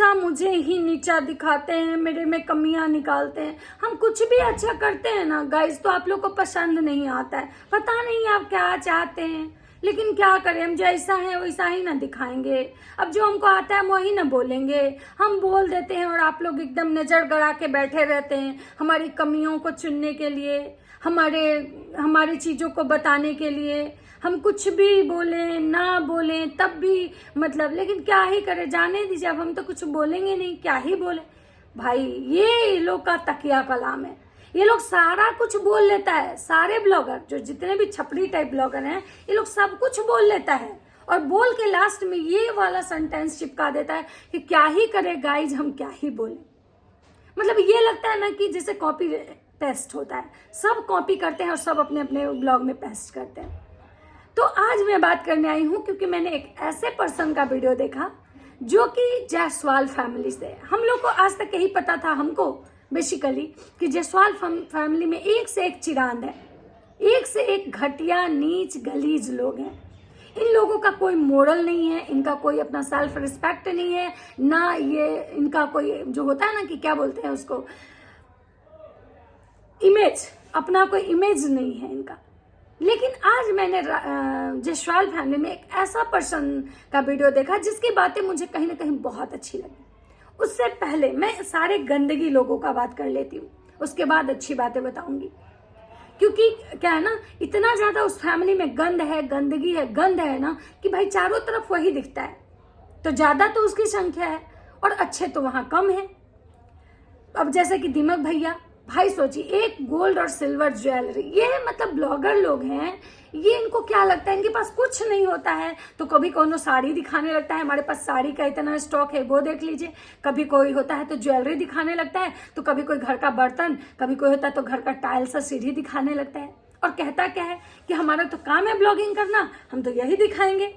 हमेशा मुझे ही नीचा दिखाते हैं, मेरे में कमियां निकालते हैं। हम कुछ भी अच्छा करते हैं ना गाइस तो आप लोग को पसंद नहीं आता है, पता नहीं आप क्या चाहते हैं, लेकिन क्या करें, हम जैसा है वैसा ही ना दिखाएंगे। अब जो हमको आता है वही ना बोलेंगे, हम बोल देते हैं और आप लोग एकदम नजर गड़ा के बैठे रहते हैं हमारी कमियों को चुनने के लिए, हमारी चीजों को बताने के लिए। हम कुछ भी बोलें ना बोलें तब भी मतलब, लेकिन क्या ही करें, जाने दीजिए, अब हम तो कुछ बोलेंगे नहीं, क्या ही बोले भाई। ये लोग का तकिया कलाम है, ये लोग सारा कुछ बोल लेता है। सारे ब्लॉगर जो जितने भी छपरी टाइप ब्लॉगर हैं ये लोग सब कुछ बोल लेता है और बोल के लास्ट में ये वाला सेंटेंस चिपका देता है कि क्या ही करे गाइज, हम क्या ही बोले। मतलब ये लगता है ना कि जैसे कॉपी पेस्ट होता है, सब कॉपी करते हैं और सब अपने अपने ब्लॉग में पेस्ट करते हैं। तो आज मैं बात करने आई हूं क्योंकि मैंने एक ऐसे पर्सन का वीडियो देखा जो कि जायसवाल फैमिली से। हम लोग को आज तक यही पता था हमको बेसिकली कि जायसवाल फैमिली में एक से एक चिरांद है, एक से एक घटिया नीच गलीज लोग हैं। इन लोगों का कोई मोरल नहीं है, इनका कोई अपना सेल्फ रिस्पेक्ट नहीं है ना, ये इनका कोई जो होता है ना कि क्या बोलते हैं उसको, इमेज, अपना कोई इमेज नहीं है इनका। लेकिन आज मैंने जायसवाल फैमिली में एक ऐसा पर्सन का वीडियो देखा जिसकी बातें मुझे कहीं ना कहीं बहुत अच्छी लगी। उससे पहले मैं सारे गंदगी लोगों का बात कर लेती हूँ, उसके बाद अच्छी बातें बताऊंगी। क्योंकि क्या है ना, इतना ज्यादा उस फैमिली में गंद है, गंदगी है, गंद है ना कि भाई चारों तरफ वही दिखता है। तो ज्यादा तो उसकी संख्या है और अच्छे तो वहां कम है। अब जैसे कि दीमक भैया, भाई सोचिए, एक गोल्ड और सिल्वर ज्वेलरी, ये मतलब ब्लॉगर लोग हैं, ये इनको क्या लगता है, इनके पास कुछ नहीं होता है तो कभी कोनो साड़ी दिखाने लगता है, हमारे पास साड़ी का इतना स्टॉक है वो देख लीजिए। कभी कोई होता है तो ज्वेलरी दिखाने लगता है, तो कभी कोई घर का बर्तन, कभी कोई होता है तो घर का टाइल्स और सीढ़ी दिखाने लगता है। और कहता क्या है कि हमारा तो काम है ब्लॉगिंग करना, हम तो यही दिखाएंगे।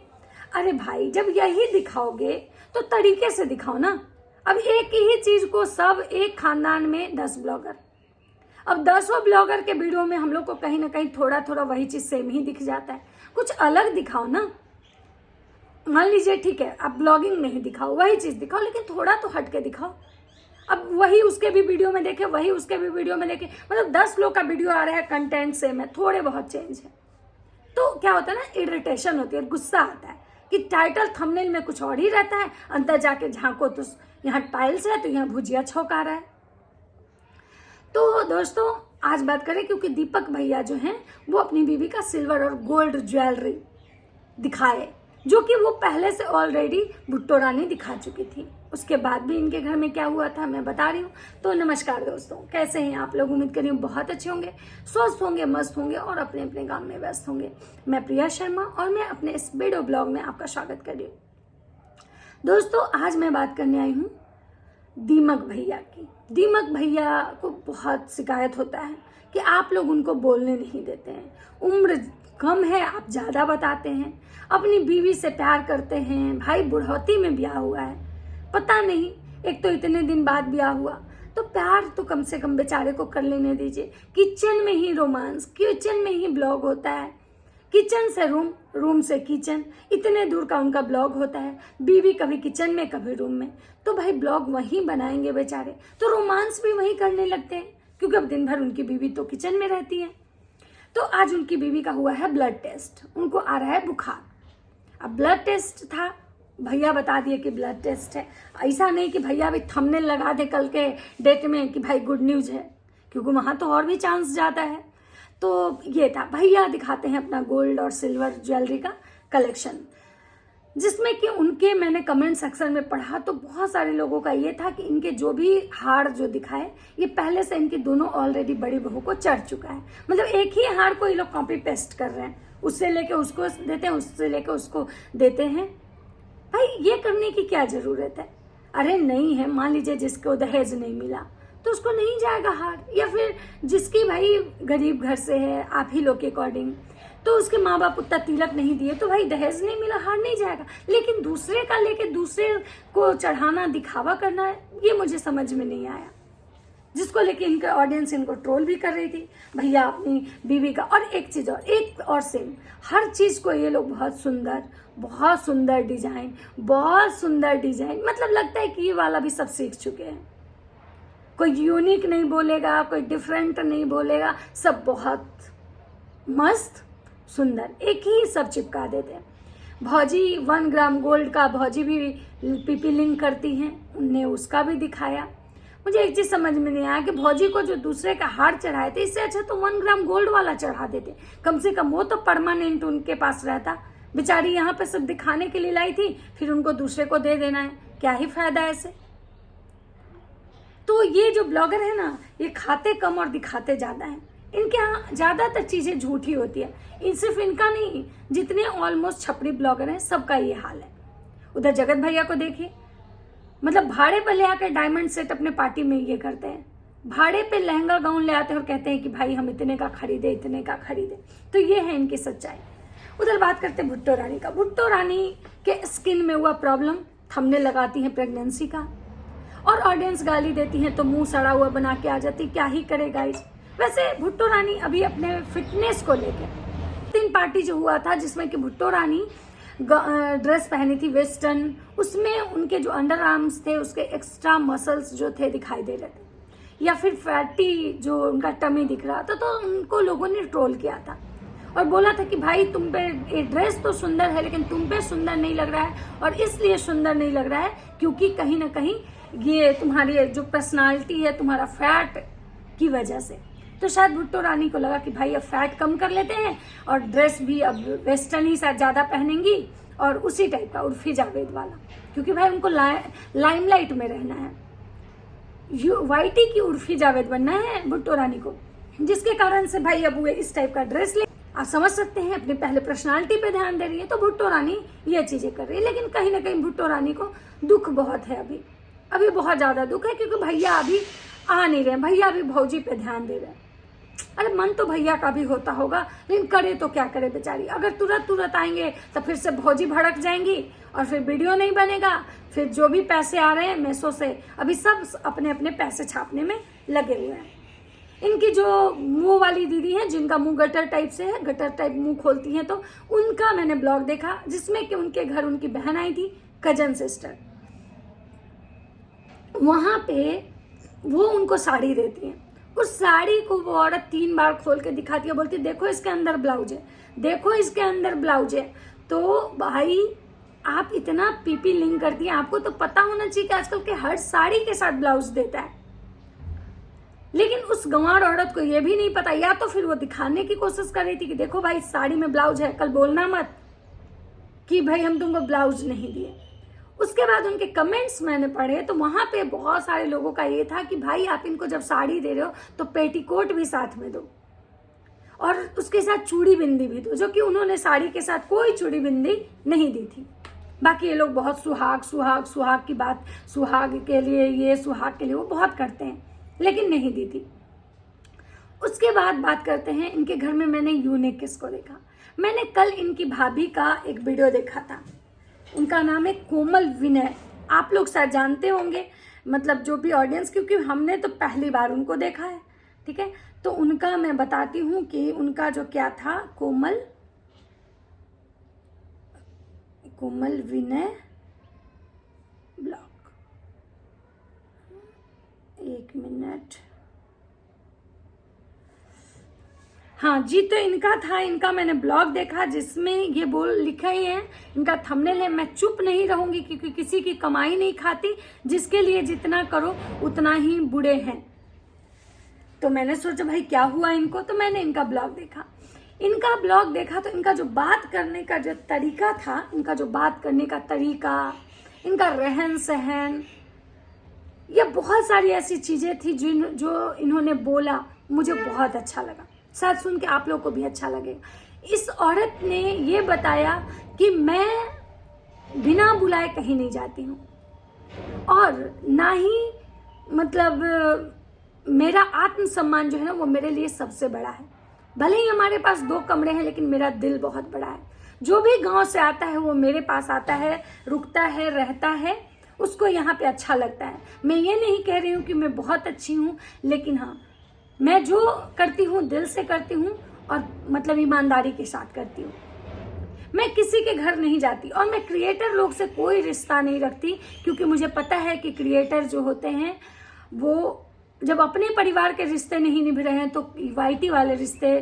अरे भाई, जब यही दिखाओगे तो तरीके से दिखाओ ना। अब एक ही चीज को सब एक खानदान में 10 ब्लॉगर, अब 10 ब्लॉगर के वीडियो में हम लोग को कहीं ना कहीं थोड़ा थोड़ा वही चीज सेम ही दिख जाता है। कुछ अलग दिखाओ ना। मान लीजिए ठीक है, आप ब्लॉगिंग नहीं दिखाओ, वही चीज दिखाओ, लेकिन थोड़ा तो हट के दिखाओ। अब वही उसके भी वीडियो में देखे, वही उसके भी वीडियो में देखे, मतलब 10 लोग का वीडियो आ रहा है, कंटेंट सेम है, थोड़े बहुत चेंज है, तो क्या होता है ना, इरिटेशन होती है, गुस्सा आता है कि टाइटल थंबनेल में कुछ और ही रहता है, अंदर जाके झांको तो यहाँ टाइल्स है तो यहाँ भुजिया छौंका रहा है। तो दोस्तों आज बात करें, क्योंकि दीपक भैया जो हैं वो अपनी बीवी का सिल्वर और गोल्ड ज्वेलरी दिखाए, जो कि वो पहले से ऑलरेडी भुट्टो रानी दिखा चुकी थी। उसके बाद भी इनके घर में क्या हुआ था मैं बता रही हूँ। तो नमस्कार दोस्तों, कैसे हैं आप लोग? उम्मीद कर रही हूँ बहुत अच्छे होंगे, स्वस्थ होंगे, मस्त होंगे और अपने अपने काम में व्यस्त होंगे। मैं प्रिया शर्मा और मैं अपने इस वीडियो ब्लॉग में आपका स्वागत कर रही हूँ। दोस्तों आज मैं बात करने आई हूँ दीमक भैया की। दीमक भैया को बहुत शिकायत होता है कि आप लोग उनको बोलने नहीं देते हैं, उम्र कम है आप ज्यादा बताते हैं, अपनी बीवी से प्यार करते हैं, भाई बुढ़ौती में ब्याह हुआ है, पता नहीं, एक तो इतने दिन बाद ब्याह हुआ, तो प्यार तो कम से कम बेचारे को कर लेने दीजिए। किचन में ही रोमांस, किचन में ही ब्लॉग होता है, किचन से रूम, रूम से किचन, इतने दूर का उनका ब्लॉग होता है। बीवी कभी किचन में कभी रूम में, तो भाई ब्लॉग वहीं बनाएंगे बेचारे, तो रोमांस भी वहीं करने लगते हैं, क्योंकि अब दिन भर उनकी बीवी तो किचन में रहती है। तो आज उनकी बीवी का हुआ है ब्लड टेस्ट, उनको आ रहा है बुखार। अब ब्लड टेस्ट था, भैया बता दिए कि ब्लड टेस्ट है, ऐसा नहीं कि भैया भी थंबनेल लगा दे कल के डेट में कि भाई गुड न्यूज है, क्योंकि वहां तो और भी चांस जाता है। तो ये था, भैया दिखाते हैं अपना गोल्ड और सिल्वर ज्वेलरी का कलेक्शन, जिसमें कि उनके मैंने कमेंट सेक्शन में पढ़ा तो बहुत सारे लोगों का ये था कि इनके जो भी हार जो दिखाए ये पहले से इनकी दोनों ऑलरेडी बड़ी बहू को चढ़ चुका है। मतलब एक ही हार को ये लोग कॉपी पेस्ट कर रहे हैं, उससे लेके उसको देते हैं, उससे लेके उसको देते हैं। भाई ये करने की क्या जरूरत है? अरे नहीं है, मान लीजिए जिसको दहेज नहीं मिला तो उसको नहीं जाएगा हार, या फिर जिसकी भाई गरीब घर से है आप ही लोग के अकॉर्डिंग, तो उसके माँ बाप उतना तिलक नहीं दिए तो भाई दहेज नहीं मिला, हार नहीं जाएगा। लेकिन दूसरे का लेके दूसरे को चढ़ाना, दिखावा करना, ये मुझे समझ में नहीं आया। जिसको लेके इनके ऑडियंस इनको ट्रोल भी कर रही थी, भैया अपनी बीवी का। और एक और सेम, हर चीज को ये लोग बहुत सुंदर डिजाइन, मतलब लगता है कि ये वाला भी सब सीख चुके हैं। कोई यूनिक नहीं बोलेगा, कोई डिफरेंट नहीं बोलेगा, सब बहुत मस्त सुंदर एक ही सब चिपका देते हैं। भौजी 1 ग्राम गोल्ड का भौजी भी पीपी लिंक करती हैं, उनने उसका भी दिखाया। मुझे एक चीज समझ में नहीं आया कि भौजी को जो दूसरे का हार चढ़ाए थे, इससे अच्छा तो 1 ग्राम गोल्ड वाला चढ़ा देते, कम से कम वो तो परमानेंट उनके पास रहता। बेचारी यहाँ पे सब दिखाने के लिए लाई थी, फिर उनको दूसरे को दे देना है, क्या ही फायदा ऐसे। तो ये जो ब्लॉगर है ना, ये खाते कम और दिखाते ज्यादा है। इनके यहाँ ज्यादातर चीजें झूठी होती है। सिर्फ इनका नहीं, जितने ऑलमोस्ट छपरी ब्लॉगर हैं सबका ये हाल है। उधर जगत भैया को देखिए, मतलब भाड़े पे ले आकर डायमंड सेट अपने पार्टी में ये करते हैं, भाड़े पे लहंगा गाउन ले आते हैं और कहते हैं कि भाई हम इतने का खरीदे। तो ये है इनकी सच्चाई। उधर बात करते हैं भुट्टो रानी का। भुट्टो रानी के स्किन में हुआ प्रॉब्लम, थंबनेल लगाती हैं प्रेगनेंसी का, और ऑडियंस गाली देती है तो मुंह सड़ा हुआ बना के आ जाती, क्या ही करे गाइस। वैसे भुट्टो रानी अभी अपने फिटनेस को लेकर 3 पार्टी जो हुआ था, जिसमें कि भुट्टो रानी ड्रेस पहनी थी वेस्टर्न, उसमें उनके जो अंडर आर्म्स थे उसके एक्स्ट्रा मसल्स जो थे दिखाई दे रहे थे, या फिर फैटी जो उनका टमी दिख रहा था, तो उनको लोगों ने ट्रोल किया था और बोला था कि भाई तुम पे ये ड्रेस तो सुंदर है लेकिन तुम पे सुंदर नहीं लग रहा है, और इसलिए सुंदर नहीं लग रहा है क्योंकि कहीं ना कहीं ये तुम्हारी जो पर्सनालिटी है, तुम्हारा फैट की वजह से। तो शायद भुट्टो रानी को लगा कि भाई अब फैट कम कर लेते हैं और ड्रेस भी अब वेस्टर्न ही शायद ज्यादा पहनेंगी, और उसी टाइप का उर्फी जावेद वाला, क्योंकि भाई उनको लाइमलाइट में रहना है। वाइटी की उर्फी जावेद बनना है भुट्टो रानी को, जिसके कारण से भाई अब वो इस टाइप का ड्रेस ले। आप समझ सकते हैं, अपने पहले पर्सनालिटी पे ध्यान दे रही है तो भुट्टो रानी ये चीजें कर रही है। लेकिन कहीं ना कहीं भुट्टो रानी को दुख बहुत है, अभी बहुत ज्यादा दुख है, क्योंकि भैया अभी आ नहीं रहे, भैया अभी भौजी पे ध्यान दे रहे हैं। अरे मन तो भैया का भी होता होगा, लेकिन करे तो क्या करे बेचारी। अगर तुरंत आएंगे तो फिर से भौजी भड़क जाएंगी और फिर वीडियो नहीं बनेगा। फिर जो भी पैसे आ रहे हैं मेसो से, अभी सब अपने अपने पैसे छापने में लगे हुए हैं। इनकी जो मुंह वाली दीदी हैं, जिनका मुंह गटर टाइप से है, गटर टाइप मुंह खोलती हैं, तो उनका मैंने ब्लॉग देखा, जिसमें कि उनके घर उनकी बहन आई थी, कजन सिस्टर। वहां पे वो उनको साड़ी देती हैं, उस साड़ी को वो औरत 3 बार खोल के दिखाती है, बोलती देखो इसके अंदर ब्लाउज है, देखो इसके अंदर ब्लाउज है। तो भाई आप इतना पीपी लिंक करती हैं, आपको तो पता होना चाहिए कि आजकल के हर साड़ी के साथ ब्लाउज देता है। लेकिन उस गंवार औरत को ये भी नहीं पता, या तो फिर वो दिखाने की कोशिश कर रही थी कि देखो भाई साड़ी में ब्लाउज है, कल बोलना मत कि भाई हम तुमको ब्लाउज नहीं दिए। उसके बाद उनके कमेंट्स मैंने पढ़े तो वहां पे बहुत सारे लोगों का ये था कि भाई आप इनको जब साड़ी दे रहे हो तो पेटीकोट भी साथ में दो, और उसके साथ चूड़ी बिंदी भी दो, जो कि उन्होंने साड़ी के साथ कोई चूड़ी बिंदी नहीं दी थी। बाकी ये लोग बहुत सुहाग की बात, सुहाग के लिए ये, सुहाग के लिए वो बहुत करते हैं, लेकिन नहीं दी थी। उसके बाद बात करते हैं इनके घर में मैंने यूनिक किसको देखा। मैंने कल इनकी भाभी का एक वीडियो देखा था, उनका नाम है कोमल विनय। आप लोग शायद जानते होंगे, मतलब जो भी ऑडियंस, क्योंकि हमने तो पहली बार उनको देखा है, ठीक है। तो उनका मैं बताती हूँ कि उनका जो क्या था, कोमल विनय ब्लॉग, 1 मिनट, हाँ जी, तो इनका था, इनका मैंने ब्लॉग देखा जिसमें ये लिखा ही है, इनका थंबनेल है, मैं चुप नहीं रहूंगी क्योंकि किसी की कमाई नहीं खाती, जिसके लिए जितना करो उतना ही बुरे हैं। तो मैंने सोचा भाई क्या हुआ इनको, तो मैंने इनका ब्लॉग देखा। इनका ब्लॉग देखा तो इनका जो बात करने का जो तरीका था, इनका जो बात करने का तरीका, इनका रहन सहन, ये बहुत सारी ऐसी चीजें थी जो इन्होंने बोला, मुझे बहुत अच्छा लगा। शायद सुन के आप लोग को भी अच्छा लगेगा। इस औरत ने ये बताया कि मैं बिना बुलाए कहीं नहीं जाती हूँ, और ना ही मतलब मेरा आत्मसम्मान जो है ना वो मेरे लिए सबसे बड़ा है। भले ही हमारे पास 2 कमरे हैं, लेकिन मेरा दिल बहुत बड़ा है। जो भी गांव से आता है वो मेरे पास आता है, रुकता है, रहता है, उसको यहाँ पे अच्छा लगता है। मैं ये नहीं कह रही हूँ कि मैं बहुत अच्छी हूँ, लेकिन हाँ, मैं जो करती हूँ दिल से करती हूँ और मतलब ईमानदारी के साथ करती हूँ। मैं किसी के घर नहीं जाती और मैं क्रिएटर लोग से कोई रिश्ता नहीं रखती, क्योंकि मुझे पता है कि क्रिएटर जो होते हैं वो जब अपने परिवार के रिश्ते नहीं निभ रहे हैं तो वाईटी वाले रिश्ते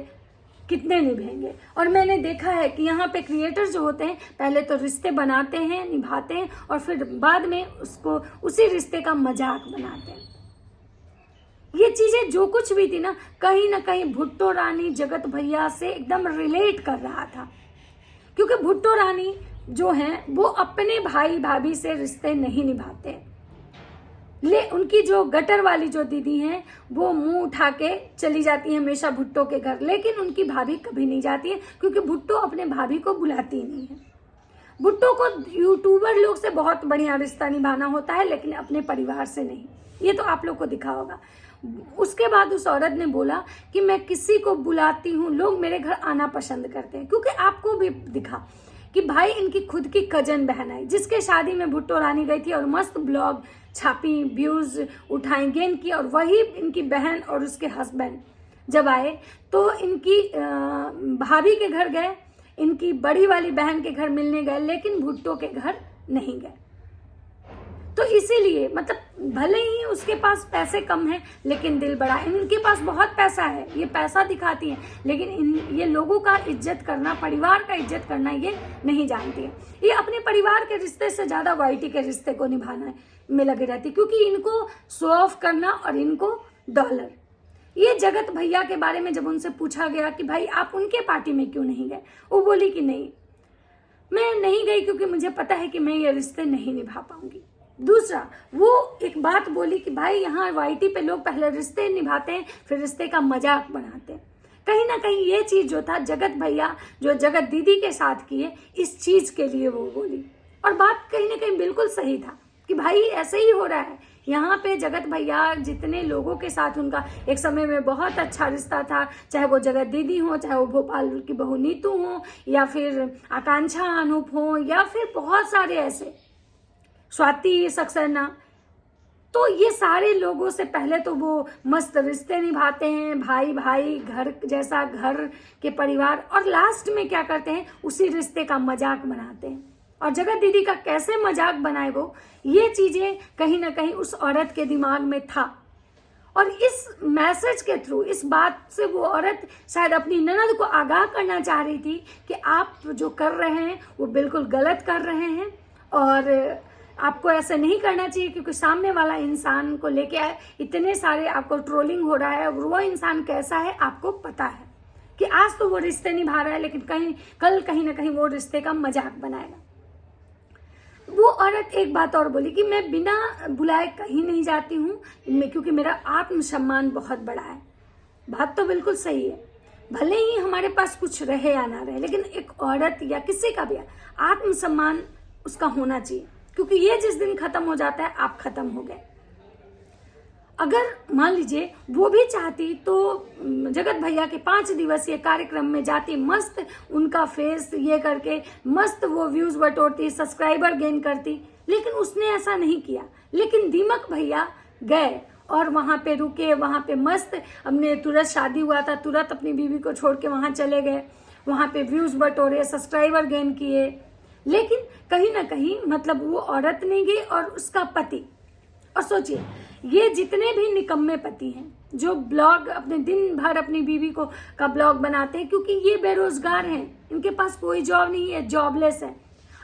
कितने निभेंगे। और मैंने देखा है कि यहाँ पे क्रिएटर जो होते हैं पहले तो रिश्ते बनाते हैं, निभाते हैं और फिर बाद में उसको उसी रिश्ते का मजाक बनाते हैं। ये चीजें जो कुछ भी थी ना कहीं भुट्टो रानी जगत भैया से एकदम रिलेट कर रहा था, क्योंकि भुट्टो रानी जो हैं वो अपने भाई भाभी से रिश्ते नहीं निभाते। उनकी जो गटर वाली जो दीदी हैं वो मुंह उठा के चली जाती है हमेशा भुट्टो के घर, लेकिन उनकी भाभी कभी नहीं जाती है, क्योंकि भुट्टो अपने भाभी को बुलाती नहीं है। भुट्टो को यूट्यूबर लोग से बहुत बढ़िया रिश्ता निभाना होता है, लेकिन अपने परिवार से नहीं। ये तो आप लोग को दिखा होगा। उसके बाद उस औरत ने बोला कि मैं किसी को बुलाती हूँ, लोग मेरे घर आना पसंद करते हैं, क्योंकि आपको भी दिखा कि भाई इनकी खुद की कजन बहन आई जिसके शादी में भुट्टो रानी गई थी और मस्त ब्लॉग छापी, व्यूज उठाई, गेन की, और वही इनकी बहन और उसके हस्बैंड जब आए तो इनकी भाभी के घर गए, इनकी बड़ी वाली बहन के घर मिलने गए, लेकिन भुट्टो के घर नहीं गए। तो इसीलिए मतलब भले ही उसके पास पैसे कम है लेकिन दिल बड़ा है। इनके पास बहुत पैसा है, ये पैसा दिखाती है, लेकिन ये लोगों का इज्जत करना, परिवार का इज्जत करना ये नहीं जानती है। ये अपने परिवार के रिश्ते से ज्यादा वाईटी के रिश्ते को निभाना में लगी रहती, क्योंकि इनको शो ऑफ करना और इनको डॉलर। ये जगत भैया के बारे में जब उनसे पूछा गया कि भाई आप उनके पार्टी में क्यों नहीं गए, वो बोली कि नहीं, मैं नहीं गई क्योंकि मुझे पता है कि मैं ये रिश्ते नहीं निभा पाऊंगी। दूसरा, वो एक बात बोली कि भाई यहाँ वाईटी पे लोग पहले रिश्ते निभाते हैं फिर रिश्ते का मजाक बनाते हैं। कहीं ना कहीं ये चीज जो था जगत भैया जो जगत दीदी के साथ किए, इस चीज के लिए वो बोली, और बात कहीं ना कहीं बिल्कुल सही था कि भाई ऐसे ही हो रहा है। यहाँ पे जगत भैया जितने लोगों के साथ उनका एक समय में बहुत अच्छा रिश्ता था, चाहे वो जगत दीदी हो, चाहे वो भोपाल की बहू नीतू हो, या फिर आकांक्षा अनूप हो, या फिर बहुत सारे ऐसे स्वाति सक्सेना, तो ये सारे लोगों से पहले तो वो मस्त रिश्ते निभाते हैं, भाई भाई, घर जैसा घर के परिवार, और लास्ट में क्या करते हैं, उसी रिश्ते का मजाक बनाते हैं। और जगत दीदी का कैसे मजाक बनाए वो, ये चीजें कहीं ना कहीं उस औरत के दिमाग में था। और इस मैसेज के थ्रू, इस बात से वो औरत शायद अपनी ननद को आगाह करना चाह रही थी कि आप जो कर रहे हैं वो बिल्कुल गलत कर रहे हैं और आपको ऐसा नहीं करना चाहिए, क्योंकि सामने वाला इंसान को लेके आए इतने सारे आपको ट्रोलिंग हो रहा है, वो इंसान कैसा है आपको पता है कि आज तो वो रिश्ते निभा रहा है, लेकिन कल कहीं ना कहीं वो रिश्ते का मजाक बनाएगा। वो औरत एक बात और बोली कि मैं बिना बुलाए कहीं नहीं जाती हूँ, क्योंकि मेरा आत्मसम्मान बहुत बड़ा है। बात तो बिल्कुल सही है, भले ही हमारे पास कुछ रहे या ना रहे, लेकिन एक औरत या किसी का भी आत्मसम्मान उसका होना चाहिए, क्योंकि ये जिस दिन खत्म हो जाता है आप खत्म हो गए। अगर मान लीजिए वो भी चाहती तो जगत भैया के 5 दिवसीय कार्यक्रम में जाती, मस्त उनका फेस ये करके मस्त वो व्यूज बटोरती, सब्सक्राइबर गेन करती, लेकिन उसने ऐसा नहीं किया। लेकिन दीमक भैया गए और वहां पे रुके, वहां पे मस्त, हमने तुरंत शादी हुआ था, तुरंत अपनी बीवी को छोड़ के वहां चले गए, वहां पे व्यूज बटोरे, सब्सक्राइबर गेन किए। लेकिन कहीं ना कहीं मतलब वो औरत नहीं गई और उसका पति। और सोचिए, ये जितने भी निकम्मे पति हैं जो ब्लॉग अपने दिन भर अपनी बीवी को का ब्लॉग बनाते हैं, क्योंकि ये बेरोजगार हैं, इनके पास कोई जॉब नहीं है, जॉबलेस है,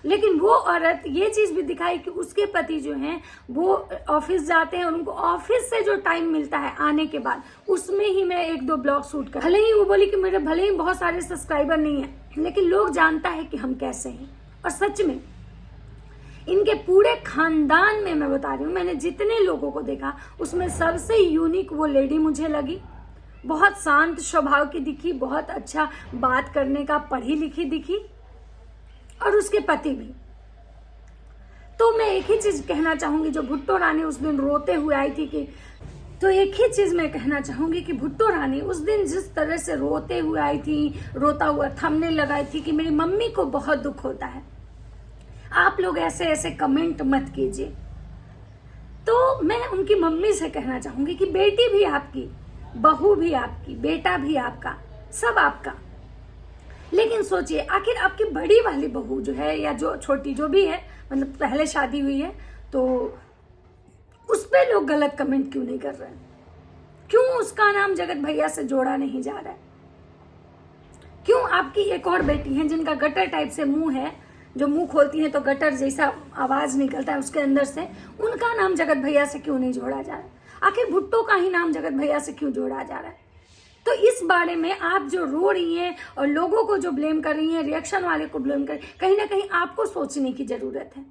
लेकिन वो औरत ये चीज भी दिखाई कि उसके पति जो हैं वो ऑफिस जाते हैं और उनको ऑफिस से जो टाइम मिलता है आने के बाद, उसमें ही मैं 1-2 ब्लॉग शूट कर। भले ही वो बोली कि मेरे भले ही बहुत सारे सब्सक्राइबर नहीं है, लेकिन लोग जानता है कि हम कैसे हैं। और सच में इनके पूरे खानदान में मैं बता रही हूँ, मैंने जितने लोगों को देखा उसमें सबसे यूनिक वो लेडी मुझे लगी। बहुत शांत स्वभाव की दिखी, बहुत अच्छा बात करने का, पढ़ी लिखी दिखी, और उसके पति भी। तो मैं एक ही चीज कहना चाहूंगी, जो भुट्टो रानी उस दिन रोते हुए आई थी कि, तो एक ही चीज मैं कहना चाहूंगी कि भुट्टो रानी उस दिन जिस तरह से रोते हुए आई थी, रोता हुआ थंबनेल लगाई थी कि मेरी मम्मी को बहुत दुख होता है। आप लोग ऐसे ऐसे कमेंट मत कीजिए, तो मैं उनकी मम्मी से कहना चाहूंगी कि बेटी भी आपकी, बहू भी आपकी, बेटा भी आपका, सब आपका। लेकिन सोचिए, आखिर आपकी बड़ी वाली बहू जो है या जो छोटी जो भी है, मतलब पहले शादी हुई है, तो उस पे लोग गलत कमेंट क्यों नहीं कर रहे हैं? क्यों उसका नाम जगत भैया से जोड़ा नहीं जा रहा है? क्यों आपकी एक और बेटी है जिनका गटर टाइप से मुंह है, जो मुंह खोलती है तो गटर जैसा आवाज निकलता है उसके अंदर से, उनका नाम जगत भैया से क्यों नहीं जोड़ा जा रहा है? आखिर भुट्टो का ही नाम जगत भैया से क्यों जोड़ा जा रहा है? तो इस बारे में आप जो रो रही हैं और लोगों को जो ब्लेम कर रही हैं, रिएक्शन वाले को ब्लेम कर रही हैं, कहीं ना कहीं आपको सोचने की जरूरत है।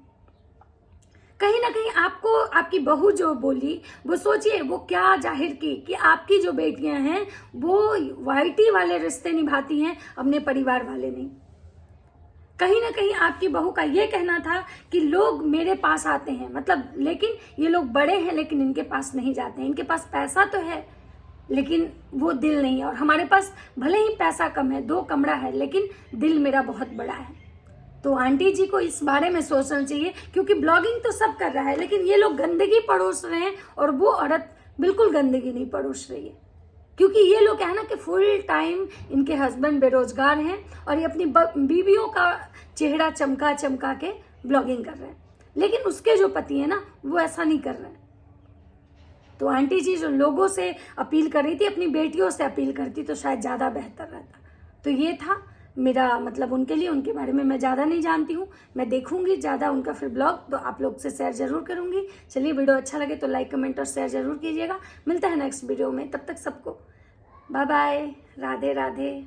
कहीं ना कहीं आपको आपकी बहू जो बोली वो सोचिए, वो क्या जाहिर की कि आपकी जो बेटियां हैं वो वाइटी वाले रिश्ते निभाती हैं, अपने परिवार वाले नहीं। कहीं ना कहीं आपकी बहू का ये कहना था कि लोग मेरे पास आते हैं, मतलब लेकिन ये लोग बड़े हैं लेकिन इनके पास नहीं जाते हैं, इनके पास पैसा तो है लेकिन वो दिल नहीं है, और हमारे पास भले ही पैसा कम है, 2 कमरा है, लेकिन दिल मेरा बहुत बड़ा है। तो आंटी जी को इस बारे में सोचना चाहिए, क्योंकि ब्लॉगिंग तो सब कर रहा है लेकिन ये लोग गंदगी परोस रहे हैं और वो औरत बिल्कुल गंदगी नहीं परोस रही है। क्योंकि ये लोग है ना कि फुल टाइम इनके हस्बैंड बेरोजगार हैं और ये अपनी बीवियों का चेहरा चमका चमका के ब्लॉगिंग कर रहे हैं, लेकिन उसके जो पति है ना वो ऐसा नहीं कर रहे हैं। तो आंटी जी जो लोगों से अपील कर रही थी, अपनी बेटियों से अपील करती तो शायद ज़्यादा बेहतर रहता। तो ये था मेरा मतलब उनके लिए। उनके बारे में मैं ज़्यादा नहीं जानती हूँ, मैं देखूंगी ज़्यादा उनका फिर ब्लॉग तो आप लोग से शेयर जरूर करूंगी। चलिए, वीडियो अच्छा लगे तो लाइक, कमेंट और शेयर जरूर कीजिएगा। मिलता है नेक्स्ट वीडियो में, तब तक सबको बाय बाय, राधे राधे।